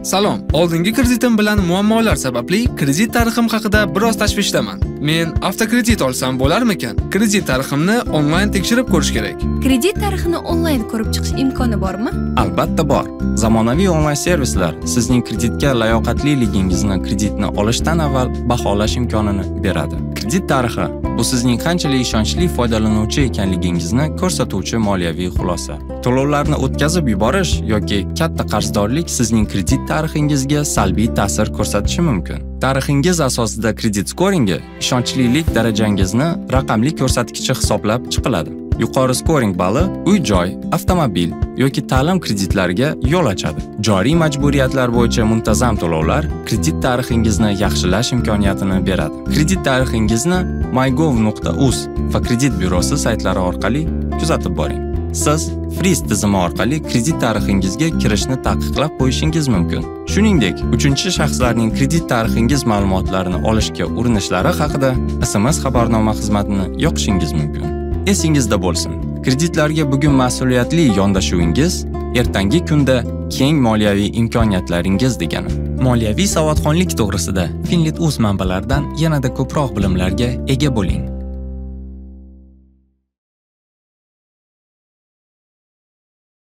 Salom, oldingi kreditim bilan muammolar sababli kredit tarixim haqida biroz tashvishdaman. Men avtokredit olsam bo'larmikan? Kredit tariximni onlayn tekshirib ko'rish kerak. Kredit tarixini onlayn ko'rib chiqish imkoni bormi? Albatta bor. Zamonaviy onlayn servislar sizning kreditga layoqatliligingizni kreditni olishdan avval baholash imkonini beradi. Kredit tarixi bu sizning qanchalik ishonchli foydalanuvchi ekanligingizni ko'rsatuvchi moliyaviy xulosa. To'lovlarni o'tkazib yuborish yoki katta qarzdorlik sizning kredit tarixingizga salbiy ta'sir ko'rsatishi mumkin. Tarixingiz asosida kredit skoringi ishonchlilik darajangizni raqamli ko'rsatkichi hisoblab chiqiladi. Yuqori skoring balli uy-joy, avtomobil yoki ta'lim kreditlariga yo'l ochadi. Joriy majburiyatlar bo'yicha muntazam to'lovlar kredit tarixingizni yaxshilash imkoniyatini beradi. Kredit tarixingizni mygov.uz va kredit byurosi saytlari orqali kuzatib boring. Siz Freeze tizimi orqali kredit tarixingizga kirishni taqiqlab qo'yishingiz mumkin. Shuningdek, uchinchi shaxslarning kredit tarixingiz ma'lumotlarini olishga urinishlari haqida SMS xabarnoma xizmatini yoqishingiz mumkin. Esingizda bo'lsin, kreditlarga bugun mas'uliyatli yondashuvingiz ertangi kunda keng moliyaviy imkoniyatlaringiz degani. Moliyaviy savodxonlik to'g'risida Finlit.uz manbalaridan yanada ko'proq bilimlarga ega bo'ling.